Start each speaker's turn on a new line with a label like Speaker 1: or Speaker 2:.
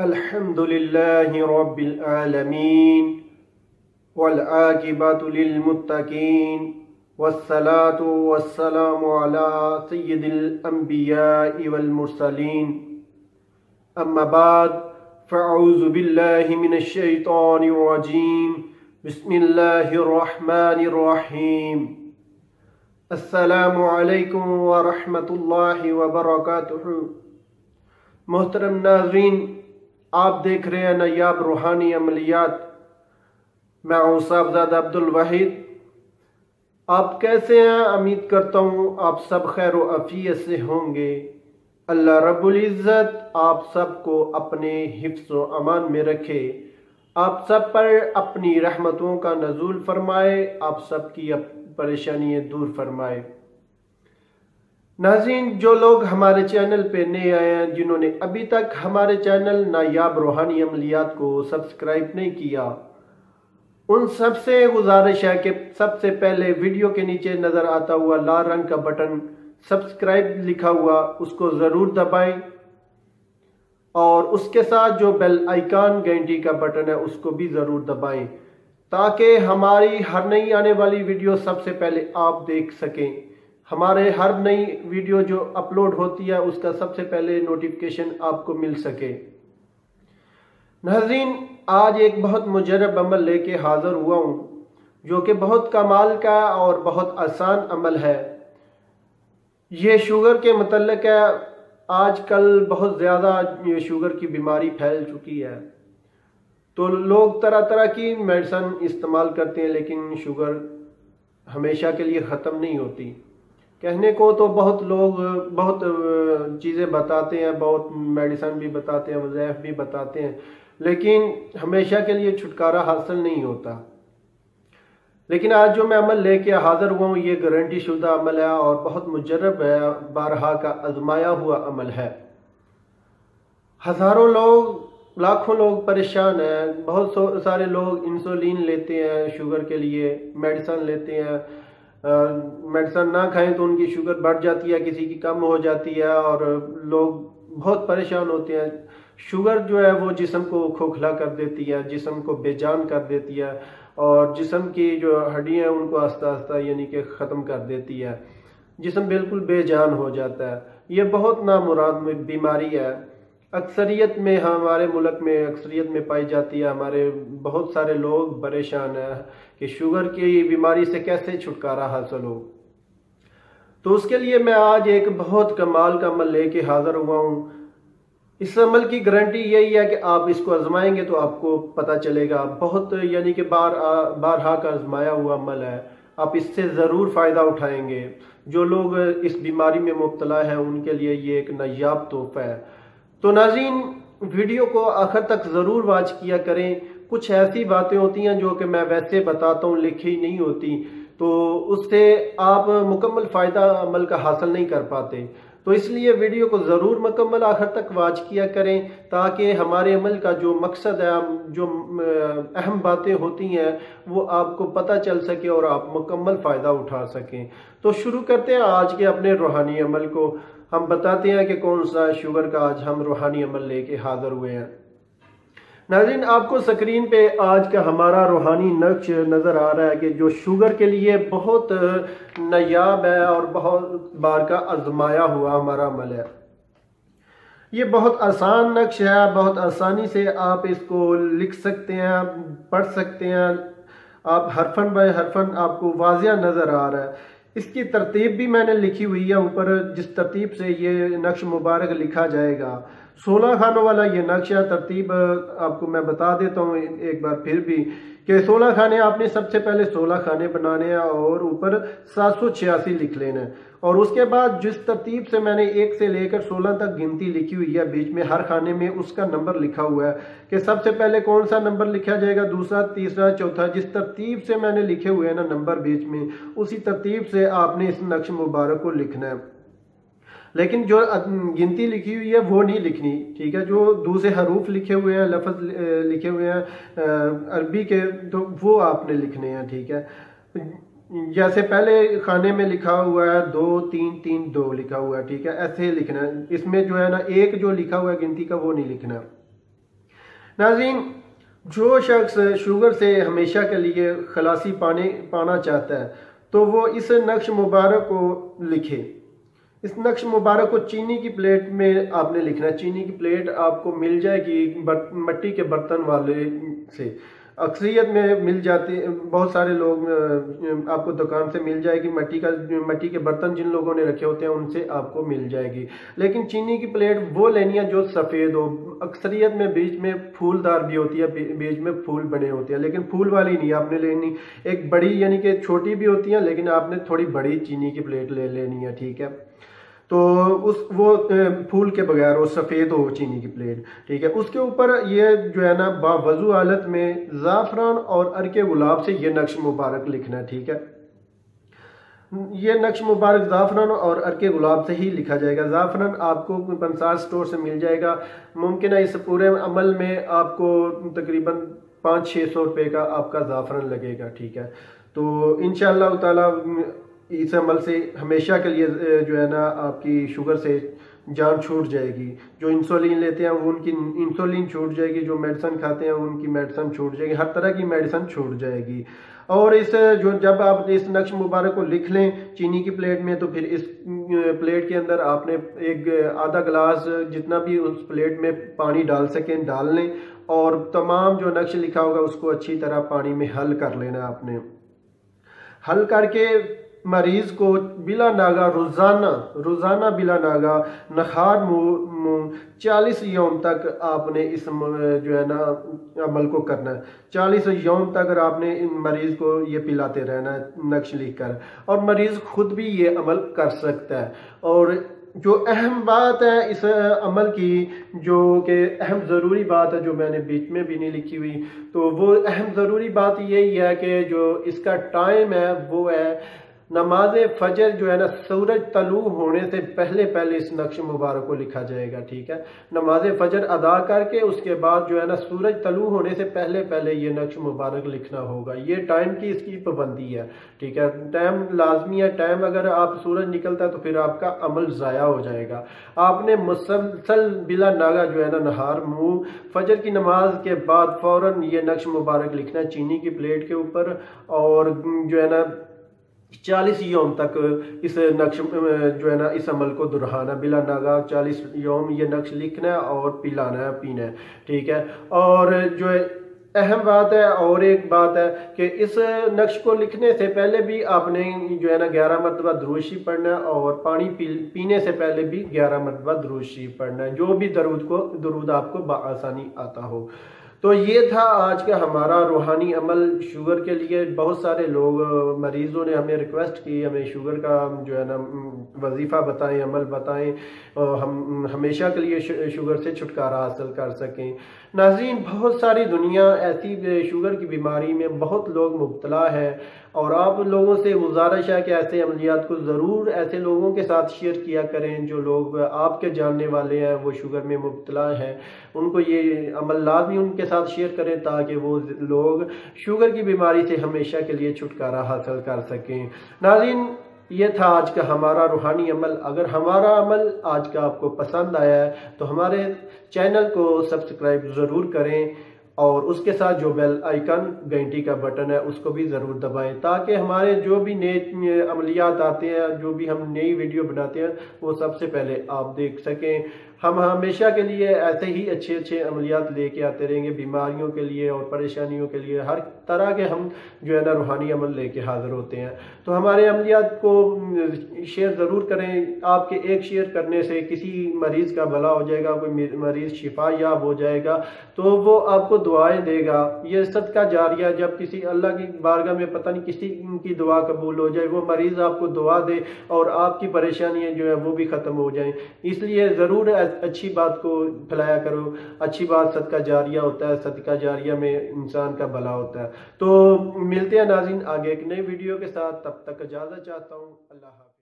Speaker 1: अल्हम्दुलिल्लाहि रब्बिल आलमीन वल आकिबतु लिल मुत्तकीन वस्सलातु वस्सलामु अला सय्यिदिल अंबिया'i वल मुरसलीन अम्मा बाद फ़अऊज़ु बिल्लाहि मिनश शैतानिर रजीम बिस्मिल्लाहिर रहमानिर रहीम अस्सलामु अलैकुम व रहमतुल्लाहि व बरकातुहू। मोहतरम नाज़रीन, आप देख रहे हैं नायाब रूहानी अमलियात। मैं हूँ साहबजादा अब्दुल वाहिद। आप कैसे हैं? उम्मीद करता हूँ आप सब खैर व अफियत से होंगे। अल्लाह रब्बुल इज़्ज़त आप सबको अपने हिफ्ज़ व अमान में रखे, आप सब पर अपनी रहमतों का नज़ूल फरमाए, आप सब की परेशानियाँ दूर फरमाए। नाज़रीन, जो लोग हमारे चैनल पे नए आए हैं, जिन्होंने अभी तक हमारे चैनल नायाब रूहानी अमलियात को सब्सक्राइब नहीं किया, उन सबसे गुजारिश है कि सबसे पहले वीडियो के नीचे नज़र आता हुआ लाल रंग का बटन सब्सक्राइब लिखा हुआ, उसको ज़रूर दबाएं और उसके साथ जो बेल आइकन घंटी का बटन है उसको भी ज़रूर दबाएं, ताकि हमारी हर नई आने वाली वीडियो सबसे पहले आप देख सकें। हमारे हर नई वीडियो जो अपलोड होती है उसका सबसे पहले नोटिफिकेशन आपको मिल सके। नाज़रीन, आज एक बहुत मुजरब अमल लेके हाजिर हुआ हूँ, जो कि बहुत कमाल का और बहुत आसान अमल है। ये शुगर के मतलब है। आजकल बहुत ज़्यादा ये शुगर की बीमारी फैल चुकी है, तो लोग तरह तरह की मेडिसिन इस्तेमाल करते हैं, लेकिन शुगर हमेशा के लिए ख़त्म नहीं होती। कहने को तो बहुत लोग बहुत चीज़ें बताते हैं, बहुत मेडिसिन भी बताते हैं, वज़ैफ़ भी बताते हैं, लेकिन हमेशा के लिए छुटकारा हासिल नहीं होता। लेकिन आज जो मैं अमल लेके हाज़िर हुआ हूँ, ये गारंटी शुदा अमल है और बहुत मुजर्रब है, बारहा का आजमाया हुआ अमल है। हज़ारों लोग, लाखों लोग परेशान हैं। बहुत सारे लोग इंसुलिन लेते हैं, शुगर के लिए मेडिसिन लेते हैं। मेडिसिन ना खाएं तो उनकी शुगर बढ़ जाती है, किसी की कम हो जाती है और लोग बहुत परेशान होते हैं। शुगर जो है वो जिस्म को खोखला कर देती है, जिस्म को बेजान कर देती है और जिस्म की जो हड्डियां हैं उनको आस्ता आस्ता यानी कि ख़त्म कर देती है। जिस्म बिल्कुल बेजान हो जाता है। ये बहुत नामुराद बीमारी है। अक्सरियत में, हमारे मुल्क में अक्सरियत में पाई जाती है। हमारे बहुत सारे लोग परेशान हैं कि शुगर की बीमारी से कैसे छुटकारा हासिल हो। तो उसके लिए मैं आज एक बहुत कमाल का अमल लेके हाजिर हुआ हूँ। इस अमल की गारंटी यही है कि आप इसको आजमाएंगे तो आपको पता चलेगा। बहुत यानी कि बारहा का आजमाया हुआ अमल है। आप इससे ज़रूर फ़ायदा उठाएंगे। जो लोग इस बीमारी में मुब्तला हैं उनके लिए ये एक नायाब तोहफ़ा है। तो नाज़रीन, वीडियो को आखिर तक ज़रूर वॉच किया करें। कुछ ऐसी बातें होती हैं जो कि मैं वैसे बताता हूँ, लिखी नहीं होती, तो उससे आप मुकम्मल फ़ायदा अमल का हासिल नहीं कर पाते। तो इसलिए वीडियो को ज़रूर मुकम्मल आखिर तक वॉच किया करें, ताकि हमारे अमल का जो मकसद है, जो अहम बातें होती हैं, वो आपको पता चल सके और आप मुकम्मल फ़ायदा उठा सकें। तो शुरू करते हैं आज के अपने रूहानी अमल को। हम बताते हैं कि कौन सा शुगर का आज हम रूहानी अमल लेके हाजिर हुए हैं। नाज़रीन, आपको स्क्रीन पे आज का हमारा रूहानी नक्श नज़र आ रहा है कि जो शुगर के लिए बहुत नायाब है और बहुत बार का आजमाया हुआ हमारा अमल है। ये बहुत आसान नक्श है, बहुत आसानी से आप इसको लिख सकते हैं, पढ़ सकते हैं। आप हरफन बाय हरफन आपको वाज़िया नज़र आ रहा है। इसकी तरतीब भी मैंने लिखी हुई है ऊपर, जिस तरतीब से ये नक्श मुबारक लिखा जाएगा। 16 खानों वाला ये नक्श है। तरतीब आपको मैं बता देता हूँ एक बार फिर भी कि 16 खाने आपने सबसे पहले 16 खाने बनाने हैं और ऊपर 786 लिख लेना है। और उसके बाद जिस तरतीब से मैंने 1 से लेकर 16 तक गिनती लिखी हुई है, बीच में हर खाने में उसका नंबर लिखा हुआ है कि सबसे पहले कौन सा नंबर लिखा जाएगा, दूसरा, तीसरा, चौथा। जिस तरतीब से मैंने लिखे हुए हैं ना नंबर बीच में, उसी तरतीब से आपने इस नक्श मुबारक को लिखना है। लेकिन जो गिनती लिखी हुई है वो नहीं लिखनी, ठीक है। जो दूसरे हरूफ लिखे हुए हैं, लफ्ज़ लिखे हुए हैं अरबी के, तो वो आपने लिखने हैं, ठीक है। जैसे पहले खाने में लिखा हुआ है 2 3 3 2 लिखा हुआ है, ठीक है, ऐसे लिखना है। इसमें जो है ना एक जो लिखा हुआ है गिनती का वो नहीं लिखना। नाज़रीन, जो शख्स शुगर से हमेशा के लिए खलासी पाना चाहता है तो वो इस नक्श मुबारक को लिखे। इस नक्श मुबारक को चीनी की प्लेट में आपने लिखना है। चीनी की प्लेट आपको मिल जाएगी मिट्टी के बर्तन वाले से, अक्सरियत में मिल जाती, बहुत सारे लोग आपको दुकान से मिल जाएगी। मिट्टी के बर्तन जिन लोगों ने रखे होते हैं उनसे आपको मिल जाएगी। लेकिन चीनी की प्लेट वो लेनी है जो सफ़ेद हो। अक्सरियत में बीच में फूलदार भी होती है, बीच में फूल बने होते हैं, लेकिन फूल वाली नहीं आपने लेनी। एक बड़ी यानी कि छोटी भी होती है, लेकिन आपने थोड़ी बड़ी चीनी की प्लेट ले लेनी है, ठीक है। तो वो फूल के बगैर वो सफ़ेद हो चीनी की प्लेट, ठीक है। उसके ऊपर ये जो है ना बावजू हालत में ज़ाफ़रान और अर्के गुलाब से ये नक्श मुबारक लिखना है, ठीक है। ये नक्श मुबारक ज़ाफ़रान और अर्के गुलाब से ही लिखा जाएगा। ज़ाफ़रान आपको पंसार स्टोर से मिल जाएगा। मुमकिन है इस पूरे अमल में आपको तकरीबन 500-600 रुपये का आपका ज़ाफ़रान लगेगा, ठीक है। तो इंशाअल्लाह ताला इस अमल से हमेशा के लिए जो है ना आपकी शुगर से जान छूट जाएगी। जो इंसुलिन लेते हैं वो उनकी इंसुलिन छूट जाएगी, जो मेडिसिन खाते हैं उनकी मेडिसिन छूट जाएगी, हर तरह की मेडिसिन छूट जाएगी। और इस जो जब आप इस नक्श मुबारक को लिख लें चीनी की प्लेट में, तो फिर इस प्लेट के अंदर आपने एक आधा गिलास जितना भी उस प्लेट में पानी डाल सकें डाल लें, और तमाम जो नक्श लिखा होगा उसको अच्छी तरह पानी में हल कर लेना। आपने हल करके मरीज को बिला नागा रोजाना बिला नागा नखार मुंह 40 यौम तक आपने इस जो है ना अमल को करना है। 40 यौम तक अगर आपने इन मरीज को ये पिलाते रहना है नक्श लिख कर, और मरीज खुद भी ये अमल कर सकता है। और जो अहम बात है इस अमल की, जो कि अहम ज़रूरी बात है, जो मैंने बीच में भी नहीं लिखी हुई, तो वो अहम ज़रूरी बात यही है कि जो इसका टाइम है वो है नमाज फजर जो है ना सूरज तलू होने से पहले पहले इस नक्श मुबारक को लिखा जाएगा, ठीक है। नमाज फजर अदा करके उसके बाद जो है ना सूरज तलू होने से पहले पहले ये नक्श मुबारक लिखना होगा। ये टाइम की इसकी पाबंदी है, ठीक है। टाइम लाजमी है। टाइम अगर आप सूरज निकलता है तो फिर आपका अमल ज़ाया हो जाएगा। आपने मुसलसल बिला नागा जो है ना नहार मुँह फजर की नमाज के बाद फौरन ये नक्श मुबारक लिखना है चीनी की प्लेट के ऊपर, और जो है ना 40 यौम तक इस नक्श जो है ना इस अमल को दोहराना बिला नागा। 40 यौम ये नक्श लिखना है और पिलाना है पीना है, ठीक है। और जो अहम बात है, और एक बात है कि इस नक्श को लिखने से पहले भी आपने जो है ना 11 मरतबा दुरूद शरीफ पढ़ना है, और पानी पीने से पहले भी 11 मरतबा दुरूद शरीफ पढ़ना है, जो भी दुरूद आपको बआसानी आता हो। तो ये था आज का हमारा रूहानी अमल शुगर के लिए। बहुत सारे लोग मरीजों ने हमें रिक्वेस्ट की हमें शुगर का जो है ना वजीफ़ा बताएं, अमल बताएं, हम हमेशा के लिए शुगर से छुटकारा हासिल कर सकें। नाज़रीन, बहुत सारी दुनिया ऐसी शुगर की बीमारी में बहुत लोग मुब्तला है, और आप लोगों से गुजारिश है कि ऐसे अमलियात को ज़रूर ऐसे लोगों के साथ शेयर किया करें जो लोग आपके जानने वाले हैं, वो शुगर में मुब्तला हैं। उनको ये अमल लाजमी उनके साथ शेयर करें ताकि वो लोग शुगर की बीमारी से हमेशा के लिए छुटकारा हासिल कर सकें। नाज़रीन, ये था आज का हमारा रूहानी अमल। अगर हमारा अमल आज का आपको पसंद आया है तो हमारे चैनल को सब्सक्राइब ज़रूर करें, और उसके साथ जो बेल आइकन घंटी का बटन है उसको भी ज़रूर दबाएं, ताकि हमारे जो भी नए अमलियात आते हैं, जो भी हम नई वीडियो बनाते हैं, वो सबसे पहले आप देख सकें। हम हमेशा के लिए ऐसे ही अच्छे अच्छे अमलियात लेके आते रहेंगे, बीमारियों के लिए और परेशानियों के लिए हर तरह के हम जो है ना रूहानी अमल लेके हाजिर होते हैं। तो हमारे अमलियात को शेयर ज़रूर करें। आपके एक शेयर करने से किसी मरीज़ का भला हो जाएगा, कोई मरीज़ शिफा याब हो जाएगा, तो वो आपको दुआएं देगा। ये सदका जारिया, जब किसी अल्लाह की बारगाह में पता नहीं किसी की दुआ कबूल हो जाए, वो मरीज़ आपको दुआ दे और आपकी परेशानियां जो है वो भी ख़त्म हो जाएं। इसलिए ज़रूर अच्छी बात को फैलाया करो। अच्छी बात सदका जारिया होता है, सदका जारिया में इंसान का भला होता है। तो मिलते हैं नाज़रीन आगे एक नई वीडियो के साथ, तब तक इजाज़त चाहता हूँ। अल्लाह हाफ़िज़।